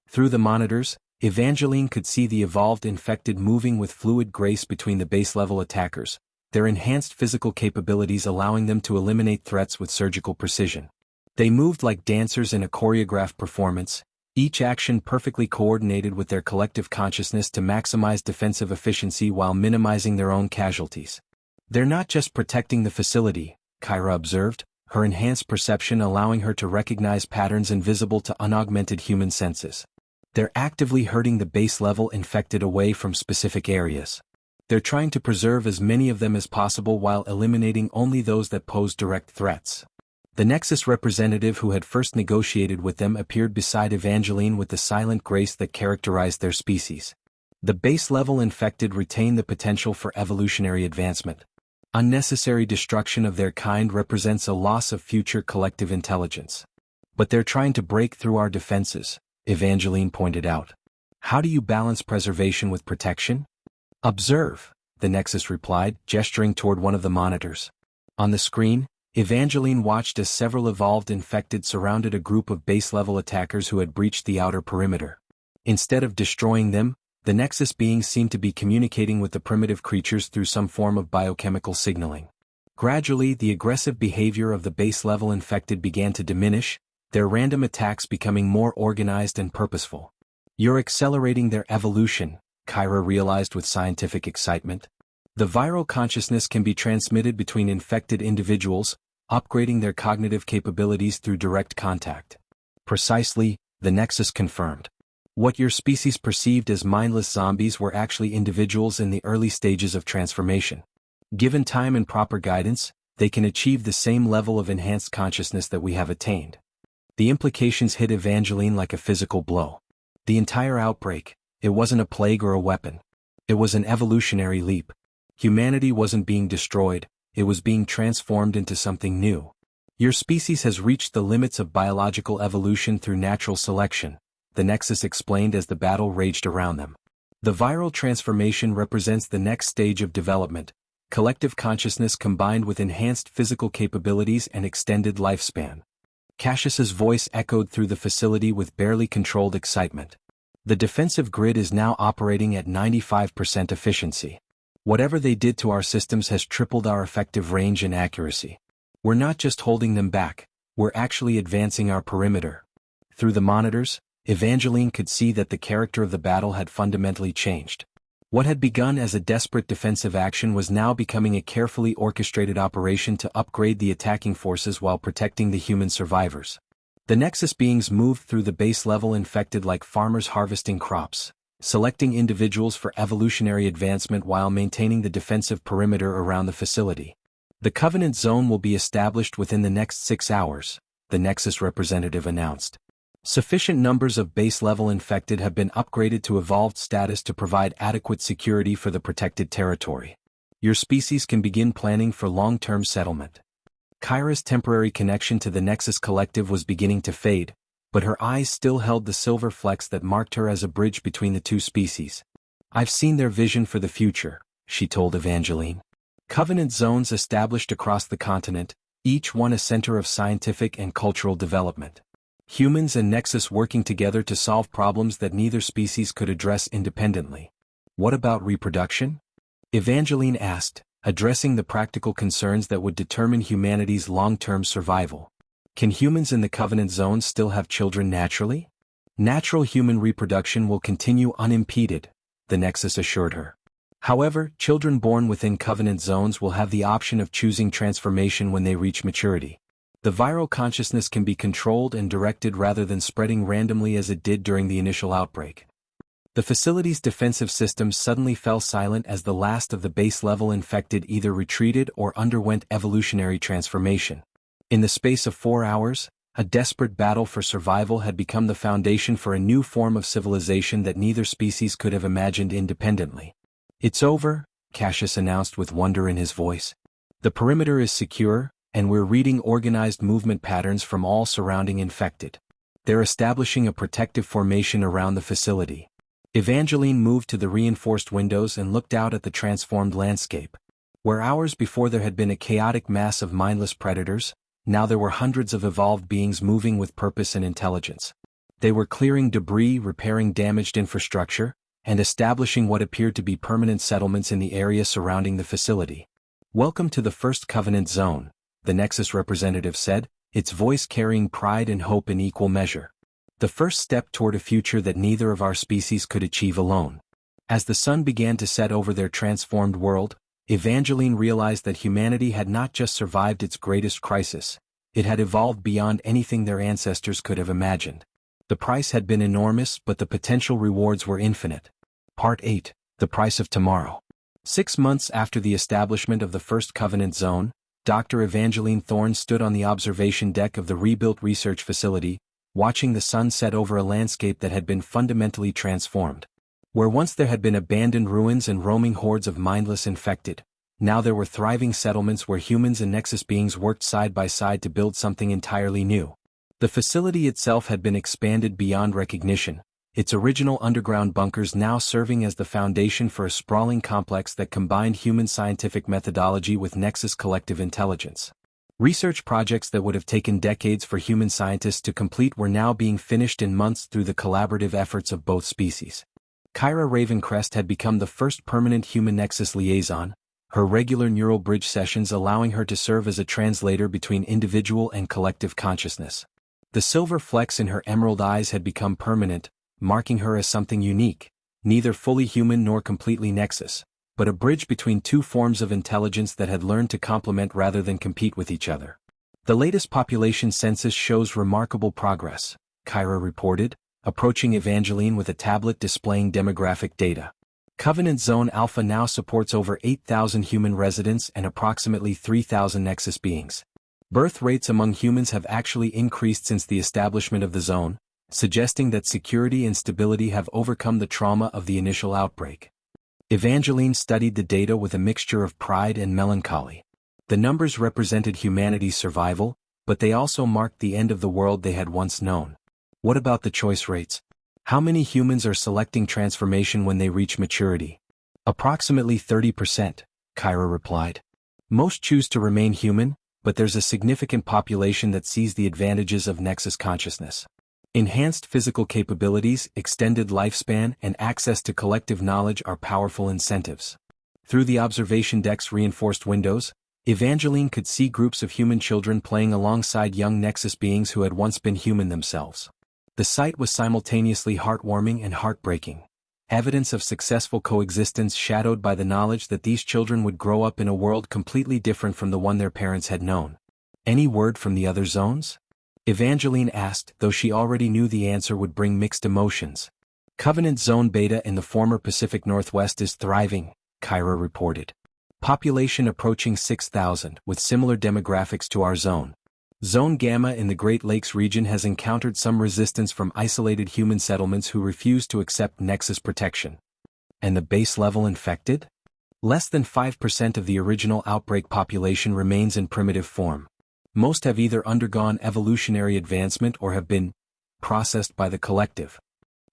Through the monitors, Evangeline could see the evolved infected moving with fluid grace between the base-level attackers, their enhanced physical capabilities allowing them to eliminate threats with surgical precision. They moved like dancers in a choreographed performance, each action perfectly coordinated with their collective consciousness to maximize defensive efficiency while minimizing their own casualties. "They're not just protecting the facility," Kyra observed, her enhanced perception allowing her to recognize patterns invisible to unaugmented human senses. "They're actively herding the base-level infected away from specific areas. They're trying to preserve as many of them as possible while eliminating only those that pose direct threats." The Nexus representative who had first negotiated with them appeared beside Evangeline with the silent grace that characterized their species. "The base-level infected retain the potential for evolutionary advancement. Unnecessary destruction of their kind represents a loss of future collective intelligence. But they're trying to break through our defenses," Evangeline pointed out. "How do you balance preservation with protection?" "Observe," the Nexus replied, gesturing toward one of the monitors. On the screen, Evangeline watched as several evolved infected surrounded a group of base-level attackers who had breached the outer perimeter. Instead of destroying them, the Nexus beings seemed to be communicating with the primitive creatures through some form of biochemical signaling. Gradually, the aggressive behavior of the base-level infected began to diminish, their random attacks becoming more organized and purposeful. "You're accelerating their evolution," Kyra realized with scientific excitement. "The viral consciousness can be transmitted between infected individuals, upgrading their cognitive capabilities through direct contact." "Precisely," the Nexus confirmed. "What your species perceived as mindless zombies were actually individuals in the early stages of transformation. Given time and proper guidance, they can achieve the same level of enhanced consciousness that we have attained." The implications hit Evangeline like a physical blow. The entire outbreak, it wasn't a plague or a weapon. It was an evolutionary leap. Humanity wasn't being destroyed, it was being transformed into something new. "Your species has reached the limits of biological evolution through natural selection," the Nexus explained as the battle raged around them. "The viral transformation represents the next stage of development, collective consciousness combined with enhanced physical capabilities and extended lifespan." Cassius's voice echoed through the facility with barely controlled excitement. "The defensive grid is now operating at 95% efficiency. Whatever they did to our systems has tripled our effective range and accuracy. We're not just holding them back, we're actually advancing our perimeter." Through the monitors, Evangeline could see that the character of the battle had fundamentally changed. What had begun as a desperate defensive action was now becoming a carefully orchestrated operation to upgrade the attacking forces while protecting the human survivors. The Nexus beings moved through the base-level infected like farmers harvesting crops, selecting individuals for evolutionary advancement while maintaining the defensive perimeter around the facility. "The Covenant Zone will be established within the next 6 hours," the Nexus representative announced. Sufficient numbers of base-level infected have been upgraded to evolved status to provide adequate security for the protected territory. Your species can begin planning for long-term settlement. Kyra's temporary connection to the Nexus Collective was beginning to fade, but her eyes still held the silver flecks that marked her as a bridge between the two species. I've seen their vision for the future, she told Evangeline. Covenant zones established across the continent, each one a center of scientific and cultural development. Humans and Nexus working together to solve problems that neither species could address independently. What about reproduction? Evangeline asked, addressing the practical concerns that would determine humanity's long-term survival. Can humans in the Covenant Zone still have children naturally? Natural human reproduction will continue unimpeded, the Nexus assured her. However, children born within Covenant Zones will have the option of choosing transformation when they reach maturity. The viral consciousness can be controlled and directed rather than spreading randomly as it did during the initial outbreak. The facility's defensive systems suddenly fell silent as the last of the base-level infected either retreated or underwent evolutionary transformation. In the space of 4 hours, a desperate battle for survival had become the foundation for a new form of civilization that neither species could have imagined independently. It's over, Cassius announced with wonder in his voice. The perimeter is secure, and we're reading organized movement patterns from all surrounding infected. They're establishing a protective formation around the facility. Evangeline moved to the reinforced windows and looked out at the transformed landscape. Where hours before there had been a chaotic mass of mindless predators, now there were hundreds of evolved beings moving with purpose and intelligence. They were clearing debris, repairing damaged infrastructure, and establishing what appeared to be permanent settlements in the area surrounding the facility. Welcome to the First Covenant Zone, the Nexus representative said, its voice carrying pride and hope in equal measure. The first step toward a future that neither of our species could achieve alone. As the sun began to set over their transformed world, Evangeline realized that humanity had not just survived its greatest crisis, it had evolved beyond anything their ancestors could have imagined. The price had been enormous, but the potential rewards were infinite. Part 8, The Price of Tomorrow. 6 months after the establishment of the First Covenant Zone, Dr. Evangeline Thorne stood on the observation deck of the rebuilt research facility, watching the sun set over a landscape that had been fundamentally transformed. Where once there had been abandoned ruins and roaming hordes of mindless infected, now there were thriving settlements where humans and Nexus beings worked side by side to build something entirely new. The facility itself had been expanded beyond recognition, its original underground bunkers now serving as the foundation for a sprawling complex that combined human scientific methodology with Nexus collective intelligence. Research projects that would have taken decades for human scientists to complete were now being finished in months through the collaborative efforts of both species. Kyra Ravencrest had become the first permanent human-Nexus liaison, her regular neural bridge sessions allowing her to serve as a translator between individual and collective consciousness. The silver flecks in her emerald eyes had become permanent, marking her as something unique, neither fully human nor completely Nexus, but a bridge between two forms of intelligence that had learned to complement rather than compete with each other. The latest population census shows remarkable progress, Kyra reported, approaching Evangeline with a tablet displaying demographic data. Covenant Zone Alpha now supports over 8,000 human residents and approximately 3,000 Nexus beings. Birth rates among humans have actually increased since the establishment of the zone, suggesting that security and stability have overcome the trauma of the initial outbreak. Evangeline studied the data with a mixture of pride and melancholy. The numbers represented humanity's survival, but they also marked the end of the world they had once known. What about the choice rates? How many humans are selecting transformation when they reach maturity? Approximately 30%, Kyra replied. Most choose to remain human, but there's a significant population that sees the advantages of Nexus consciousness. Enhanced physical capabilities, extended lifespan, and access to collective knowledge are powerful incentives. Through the observation deck's reinforced windows, Evangeline could see groups of human children playing alongside young Nexus beings who had once been human themselves. The sight was simultaneously heartwarming and heartbreaking, evidence of successful coexistence shadowed by the knowledge that these children would grow up in a world completely different from the one their parents had known. Any word from the other zones? Evangeline asked, though she already knew the answer would bring mixed emotions. Covenant Zone Beta in the former Pacific Northwest is thriving, Kyra reported. Population approaching 6,000, with similar demographics to our zone. Zone Gamma in the Great Lakes region has encountered some resistance from isolated human settlements who refuse to accept Nexus protection. And the base level infected? Less than 5% of the original outbreak population remains in primitive form. Most have either undergone evolutionary advancement or have been processed by the collective.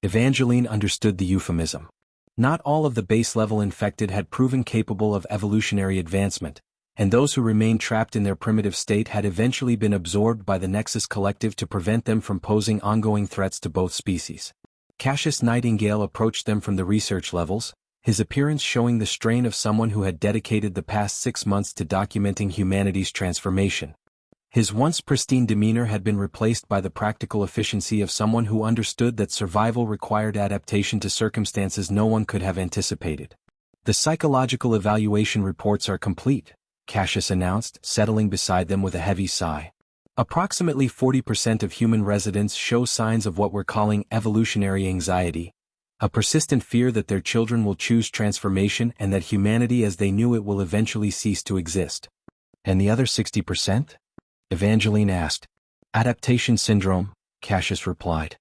Evangeline understood the euphemism. Not all of the base-level infected had proven capable of evolutionary advancement, and those who remained trapped in their primitive state had eventually been absorbed by the Nexus Collective to prevent them from posing ongoing threats to both species. Cassius Nightingale approached them from the research levels, his appearance showing the strain of someone who had dedicated the past 6 months to documenting humanity's transformation. His once pristine demeanor had been replaced by the practical efficiency of someone who understood that survival required adaptation to circumstances no one could have anticipated. "The psychological evaluation reports are complete," Cassius announced, settling beside them with a heavy sigh. "Approximately 40% of human residents show signs of what we're calling evolutionary anxiety, a persistent fear that their children will choose transformation and that humanity as they knew it will eventually cease to exist." "And the other 60%? Evangeline asked. "Adaptation syndrome," Cassius replied.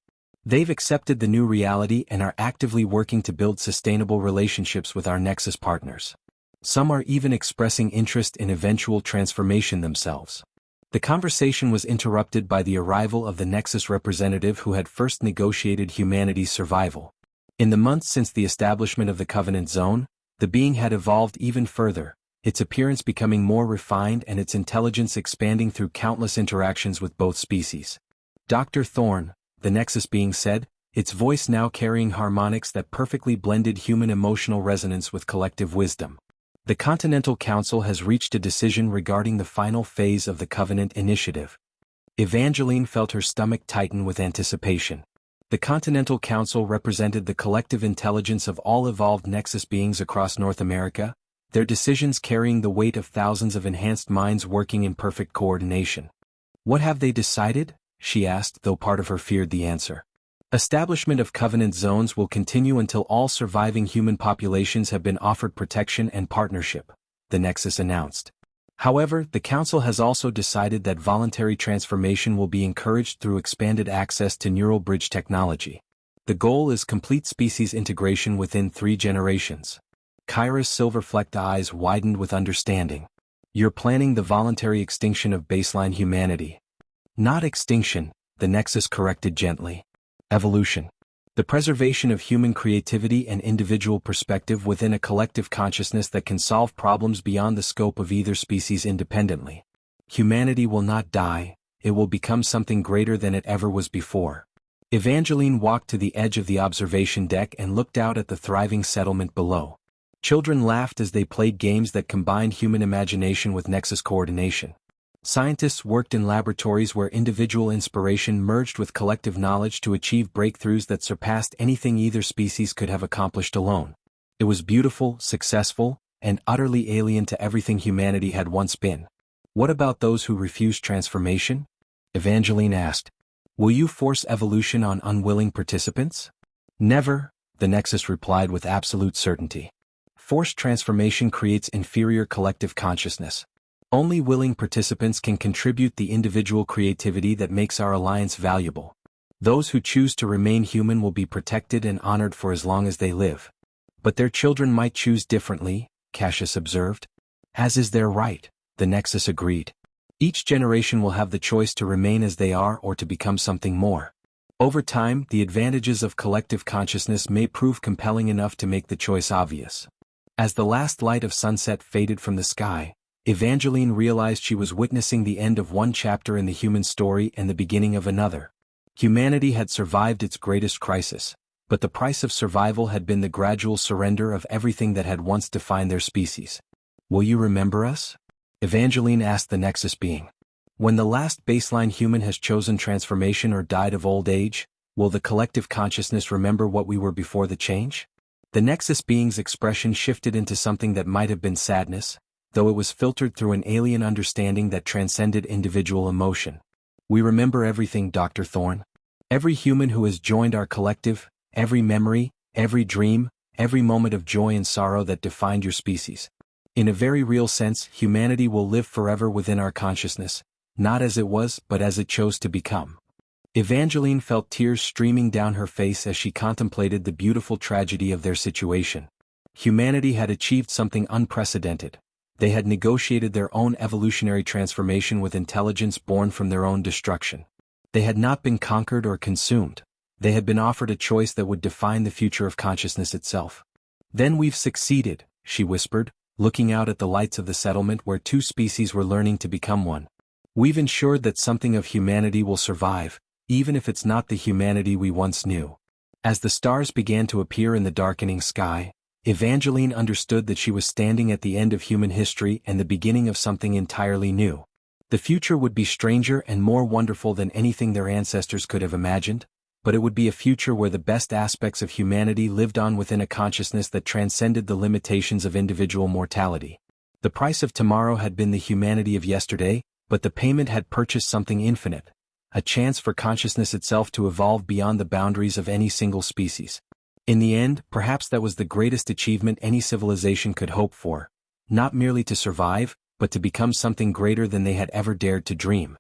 "They've accepted the new reality and are actively working to build sustainable relationships with our Nexus partners. Some are even expressing interest in eventual transformation themselves." The conversation was interrupted by the arrival of the Nexus representative who had first negotiated humanity's survival. In the months since the establishment of the Covenant Zone, the being had evolved even further, its appearance becoming more refined and its intelligence expanding through countless interactions with both species. "Dr. Thorne," the Nexus being said, its voice now carrying harmonics that perfectly blended human emotional resonance with collective wisdom. "The Continental Council has reached a decision regarding the final phase of the Covenant Initiative." Evangeline felt her stomach tighten with anticipation. The Continental Council represented the collective intelligence of all evolved Nexus beings across North America, their decisions carrying the weight of thousands of enhanced minds working in perfect coordination. "What have they decided?" she asked, though part of her feared the answer. "Establishment of Covenant zones will continue until all surviving human populations have been offered protection and partnership," the Nexus announced. "However, the Council has also decided that voluntary transformation will be encouraged through expanded access to neural bridge technology. The goal is complete species integration within 3 generations." Kyra's silver-flecked eyes widened with understanding. "You're planning the voluntary extinction of baseline humanity." "Not extinction," the Nexus corrected gently. "Evolution. The preservation of human creativity and individual perspective within a collective consciousness that can solve problems beyond the scope of either species independently. Humanity will not die, it will become something greater than it ever was before." Evangeline walked to the edge of the observation deck and looked out at the thriving settlement below. Children laughed as they played games that combined human imagination with Nexus coordination. Scientists worked in laboratories where individual inspiration merged with collective knowledge to achieve breakthroughs that surpassed anything either species could have accomplished alone. It was beautiful, successful, and utterly alien to everything humanity had once been. "What about those who refuse transformation?" Evangeline asked. "Will you force evolution on unwilling participants?" "Never," the Nexus replied with absolute certainty. "Forced transformation creates inferior collective consciousness. Only willing participants can contribute the individual creativity that makes our alliance valuable. Those who choose to remain human will be protected and honored for as long as they live. But their children might choose differently," Cassius observed. "As is their right," the Nexus agreed. "Each generation will have the choice to remain as they are or to become something more. Over time, the advantages of collective consciousness may prove compelling enough to make the choice obvious." As the last light of sunset faded from the sky, Evangeline realized she was witnessing the end of one chapter in the human story and the beginning of another. Humanity had survived its greatest crisis, but the price of survival had been the gradual surrender of everything that had once defined their species. "Will you remember us?" Evangeline asked the Nexus being. "When the last baseline human has chosen transformation or died of old age, will the collective consciousness remember what we were before the change?" The Nexus being's expression shifted into something that might have been sadness, though it was filtered through an alien understanding that transcended individual emotion. "We remember everything, Dr. Thorne. Every human who has joined our collective, every memory, every dream, every moment of joy and sorrow that defined your species. In a very real sense, humanity will live forever within our consciousness, not as it was but as it chose to become. Evangeline felt tears streaming down her face as she contemplated the beautiful tragedy of their situation. Humanity had achieved something unprecedented. They had negotiated their own evolutionary transformation with intelligence born from their own destruction. They had not been conquered or consumed. They had been offered a choice that would define the future of consciousness itself. "Then we've succeeded," she whispered, looking out at the lights of the settlement where two species were learning to become one. "We've ensured that something of humanity will survive, even if it's not the humanity we once knew." As the stars began to appear in the darkening sky, Evangeline understood that she was standing at the end of human history and the beginning of something entirely new. The future would be stranger and more wonderful than anything their ancestors could have imagined, but it would be a future where the best aspects of humanity lived on within a consciousness that transcended the limitations of individual mortality. The price of tomorrow had been the humanity of yesterday, but the payment had purchased something infinite, a chance for consciousness itself to evolve beyond the boundaries of any single species. In the end, perhaps that was the greatest achievement any civilization could hope for, not merely to survive, but to become something greater than they had ever dared to dream.